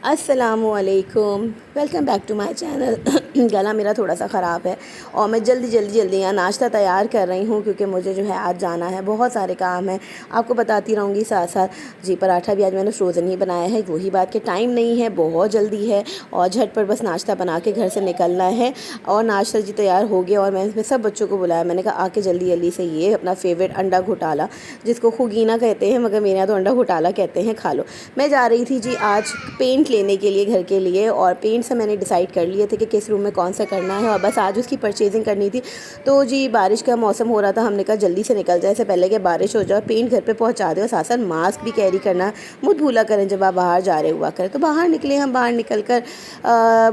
अस्सलामुअलैकुम, welcome back to my channel. गला मेरा थोड़ा सा ख़राब है और मैं जल्दी यहाँ नाश्ता तैयार कर रही हूँ क्योंकि मुझे जो है आज जाना है, बहुत सारे काम हैं, आपको बताती रहूँगी साथ साथ। जी पराठा भी आज मैंने फ्रोज़न ही बनाया है, वही बात कि टाइम नहीं है, बहुत जल्दी है और झटपट बस नाश्ता बना के घर से निकलना है। और नाश्ता जी तैयार हो गया और मैंने इसमें सब बच्चों को बुलाया। मैंने कहा आके जल्दी से ये अपना फेवरेट अंडा घोटाला, जिसको खुगीना कहते हैं मगर मेरे यहाँ तो अंडा घोटाला कहते हैं, खा लो। मैं जा रही थी जी आज पेंट लेने के लिए घर के लिए, और पेंट से मैंने डिसाइड कर लिए थे कि किस रूम में कौन सा करना है और बस आज उसकी परचेजिंग करनी थी। तो जी बारिश का मौसम हो रहा था, हमने कहा जल्दी से निकल जाए इससे पहले कि बारिश हो जाए, पेंट घर पे पहुंचा दे और साथ साथ मास्क भी कैरी करना मुझ भूला करें जब आप बाहर जा रहे हुआ करें। तो बाहर निकले हम, बाहर निकल कर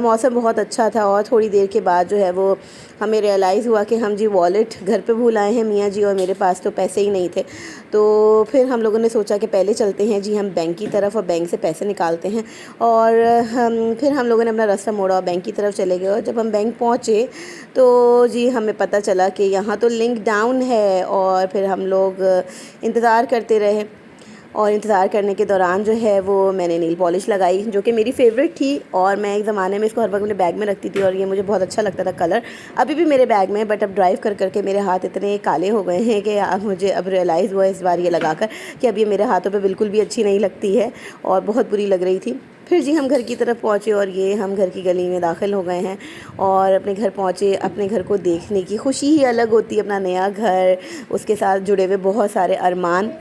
मौसम बहुत अच्छा था और थोड़ी देर के बाद जो है वो हमें रियलाइज़ हुआ कि हम जी वॉलेट घर पे भूल आए हैं मियाँ जी, और मेरे पास तो पैसे ही नहीं थे। तो फिर हम लोगों ने सोचा कि पहले चलते हैं जी हम बैंक की तरफ और बैंक से पैसे निकालते हैं। और फिर हम लोगों ने अपना रास्ता मोड़ा और बैंक की तरफ चले गए। और जब हम बैंक पहुँचे तो जी हमें पता चला कि यहाँ तो लिंक डाउन है। और फिर हम लोग इंतज़ार करते रहे और इंतज़ार करने के दौरान जो है वो मैंने नील पॉलिश लगाई, जो कि मेरी फेवरेट थी और मैं एक ज़माने में इसको हर वक्त अपने बैग में रखती थी और ये मुझे बहुत अच्छा लगता था कलर, अभी भी मेरे बैग में। बट अब ड्राइव कर करके मेरे हाथ इतने काले हो गए हैं कि अब मुझे अब रियलाइज़ हुआ इस बार ये लगा कर कि अब ये मेरे हाथों पर बिल्कुल भी अच्छी नहीं लगती है और बहुत बुरी लग रही थी। फिर जी हम घर की तरफ पहुँचे और ये हम घर की गली में दाखिल हो गए हैं और अपने घर पहुँचे। अपने घर को देखने की खुशी ही अलग होती है, अपना नया घर, उसके साथ जुड़े हुए बहुत सारे अरमान।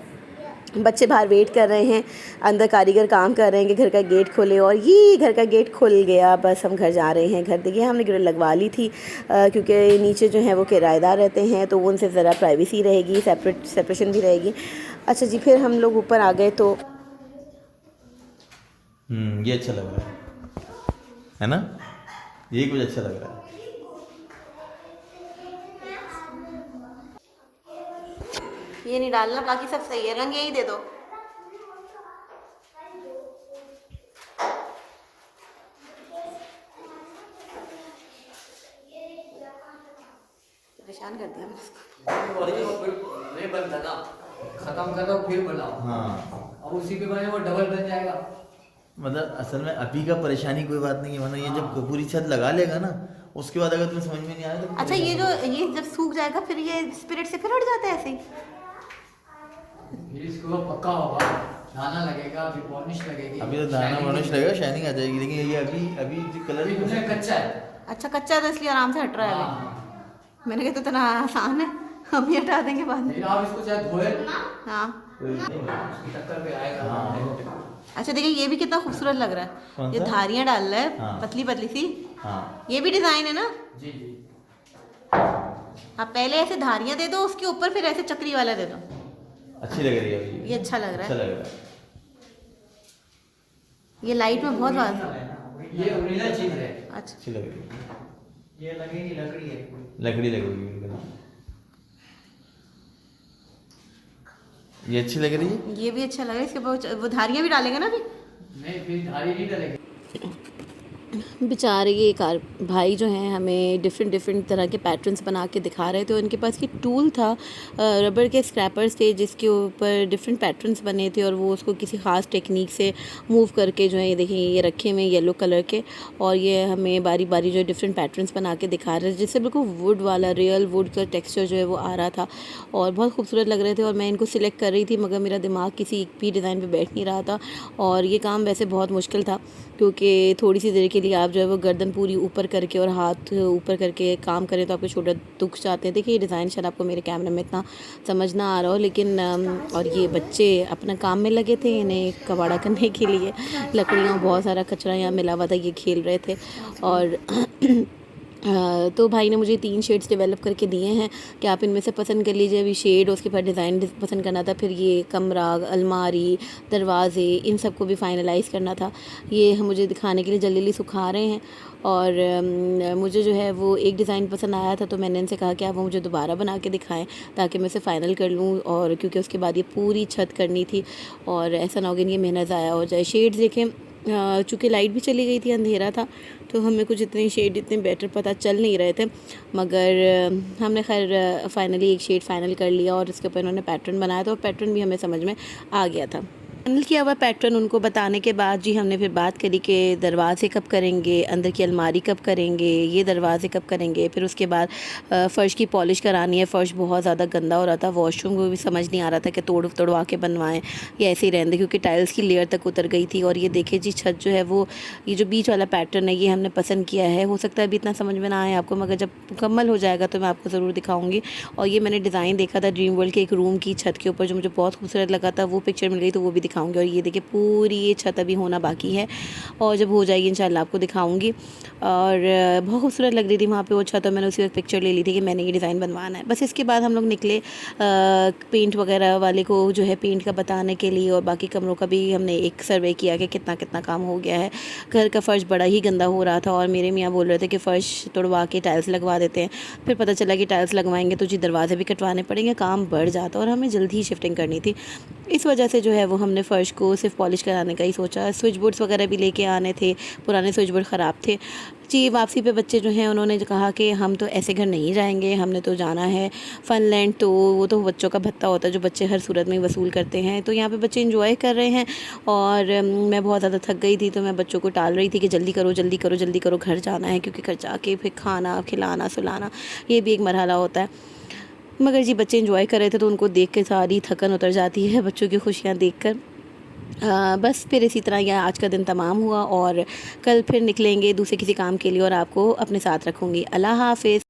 बच्चे बाहर वेट कर रहे हैं, अंदर कारीगर काम कर रहे हैं कि घर का गेट खोले, और ये घर का गेट खुल गया। बस हम घर जा रहे हैं। घर देखिए हमने ग्रिल लगवा ली थी क्योंकि नीचे जो है वो किराएदार रहते हैं तो उनसे ज़रा प्राइवेसी रहेगी, सेपरेशन भी रहेगी। अच्छा जी फिर हम लोग ऊपर आ गए तो ये अच्छा लग रहा है ना, ये कुछ अच्छा लग रहा है। ये नहीं डालना, बाकी सब सही है, रंग यही दे दो। परेशान कर दिया ये बन था ना, खत्म कर दो फिर बनाओ। हाँ अब उसी पे बने वो डबल बन जाएगा। मतलब असल में अभी का परेशानी कोई बात नहीं है, मतलब ये जब पूरी छत लगा लेगा ना उसके बाद अगर तुम्हें समझ में नहीं आया तो अच्छा ये जब सूख जाएगा फिर ये स्पिरिट से फिर हट जाता है ऐसे ही? फिर इसको पक्का होगा, दाना लगेगा, फिर पॉलिश लगेगी। अभी तो दाना वार्निश लगेगा, शाइनिंग आ जाएगी, लेकिन ये अभी अभी जो कलर इसमें कच्चा है। अच्छा कच्चा है तो इसलिए आराम से हट रहा है अभी। हाँ, मैंने कहा तो इतना आसान है, हम ही हटा देंगे बाद में। फिर आप इसको चाहे धोए, हाँ उसकी टक्कर पे आएगा। हाँ। अच्छा देखिए ये भी कितना खूबसूरत लग रहा है, कौन ये सा? धारियाँ डाल रहा है हाँ। पतली पतली सी। हाँ ये भी डिजाइन है ना? जी जी। आप पहले ऐसे धारियाँ दे दो, उसके ऊपर फिर ऐसे चक्री वाला दे दो। अच्छी लग रही है अभी, ये अच्छा लग रहा अच्छा है, लग रहा है। ये लाइट में बहुत वाज। ये ओरिजिनल चीज है। अच्छा अच्छी लग रही है, ये लगेगी लकड़ी है। लकड़ी लगेगी बिल्कुल। ये अच्छी लग रही है, ये भी अच्छा लग रहा है, इसके ऊपर वो धारियाँ भी डालेंगे ना अभी। नहीं, फिर धारी नहीं डलेगी। बेचारे ये कार भाई जो हैं हमें डिफरेंट तरह के पैटर्न्स बना के दिखा रहे थे। उनके पास ये टूल था, रबर के स्क्रैपर्स थे जिसके ऊपर डिफरेंट पैटर्न्स बने थे और वो उसको किसी ख़ास टेक्निक से मूव करके जो है ये देखिए ये रखे हुए येलो कलर के, और ये हमें बारी बारी जो है डिफरेंट पैटर्न्स बना के दिखा रहे थे जिससे बिल्कुल वुड वाला रियल वुड का टेक्स्चर जो है वो आ रहा था और बहुत खूबसूरत लग रहे थे। और मैं इनको सिलेक्ट कर रही थी मगर मेरा दिमाग किसी एक भी डिज़ाइन पर बैठ नहीं रहा था और ये काम वैसे बहुत मुश्किल था क्योंकि थोड़ी सी देर के लिए आप जो है वो गर्दन पूरी ऊपर करके और हाथ ऊपर करके काम करें तो आपके शोल्डर दुख जाते हैं। देखिए ये डिज़ाइन शायद आपको मेरे कैमरे में इतना समझ ना आ रहा हो, लेकिन और ये बच्चे अपना काम में लगे थे इन्हें कबाड़ा करने के लिए। लकड़ियाँ बहुत सारा कचरा यहाँ मिला हुआ था, ये खेल रहे थे। और तो भाई ने मुझे 3 शेड्स डेवलप करके दिए हैं कि आप इनमें से पसंद कर लीजिए। अभी शेड उसके बाद डिज़ाइन पसंद करना था, फिर ये कमरा, अलमारी, दरवाज़े, इन सब को भी फाइनलाइज़ करना था। ये हम मुझे दिखाने के लिए जल्दी सुखा रहे हैं और मुझे जो है वो एक डिज़ाइन पसंद आया था तो मैंने इनसे कहा कि आप वो मुझे दोबारा बना के दिखाएं ताकि मैं इसे फ़ाइनल कर लूँ, और क्योंकि उसके बाद ये पूरी छत करनी थी और ऐसा ना हो कि इनकी मेहनत ज़ाया हो जाए। शेड्स देखें, चूँकि लाइट भी चली गई थी, अंधेरा था तो हमें कुछ इतने शेड इतने बेटर पता चल नहीं रहे थे, मगर हमने खैर फाइनली एक शेड फाइनल कर लिया और इसके ऊपर इन्होंने पैटर्न बनाया था और पैटर्न भी हमें समझ में आ गया था। फाइनल किया हुआ पैटर्न उनको बताने के बाद जी हमने फिर बात करी कि दरवाजे कब करेंगे, अंदर की अलमारी कब करेंगे, ये दरवाजे कब करेंगे। फिर उसके बाद फ़र्श की पॉलिश करानी है। फ़र्श बहुत ज़्यादा गंदा हो रहा था, वॉशरूम को भी समझ नहीं आ रहा था कि तोड़वा के बनवाएं या ऐसे ही रहने दें, क्योंकि टाइल्स की लेयर तक उतर गई थी। और ये देखिए जी छत जो है वो, ये जो बीच वाला पैटर्न है ये हमने पसंद किया है। हो सकता है अभी इतना समझ में ना आए आपको, मगर जब मुकम्मल हो जाएगा तो मैं आपको ज़रूर दिखाऊँगी। और ये मैंने डिज़ाइन देखा था ड्रीम वर्ल्ड के एक रूम की छत के ऊपर, जो मुझे बहुत खूबसूरत लगा था, वो पिक्चर मिल गई तो वो भी दिखाऊंगी। और ये देखिए पूरी ये छत अभी होना बाकी है, और जब हो जाएगी इंशाल्लाह आपको दिखाऊंगी। और बहुत खूबसूरत लग रही थी वहाँ पे वो छत, और मैंने उसी वक्त पिक्चर ले ली थी कि मैंने ये डिज़ाइन बनवाना है। बस इसके बाद हम लोग निकले पेंट वगैरह वाले को जो है पेंट का बताने के लिए, और बाकी कमरों का भी हमने एक सर्वे किया कि कितना कितना काम हो गया है। घर का फ़र्श बड़ा ही गंदा हो रहा था, और मेरे मियाँ बोल रहे थे कि फ़र्श तोड़वा के टाइल्स लगवा देते हैं। फिर पता चला कि टाइल्स लगवाएंगे तो जी दरवाजे भी कटवाने पड़ेंगे, काम बढ़ जाता, और हमें जल्दी ही शिफ्टिंग करनी थी। इस वजह से जो है वो हमने फ़र्श को सिर्फ पॉलिश कराने का ही सोचा। स्विच बोर्ड्स वगैरह भी लेके आने थे, पुराने स्विच बोर्ड ख़राब थे जी। वापसी पे बच्चे जो हैं उन्होंने कहा कि हम तो ऐसे घर नहीं जाएंगे, हमने तो जाना है फ़नलैंड। तो वो तो बच्चों का भत्ता होता है जो बच्चे हर सूरत में वसूल करते हैं। तो यहाँ पे बच्चे एंजॉय कर रहे हैं, और मैं बहुत ज़्यादा थक गई थी, तो मैं बच्चों को टाल रही थी कि जल्दी करो जल्दी करो जल्दी करो, घर जाना है, क्योंकि घर जाके फिर खाना खिलाना सुलाना ये भी एक मरहला होता है। मगर जी बच्चे एंजॉय कर रहे थे, तो उनको देख के सारी थकन उतर जाती है बच्चों की खुशियाँ देखकर। बस फिर इसी तरह यह आज का दिन तमाम हुआ, और कल फिर निकलेंगे दूसरे किसी काम के लिए, और आपको अपने साथ रखूँगी। अल्लाह हाफ़िज़।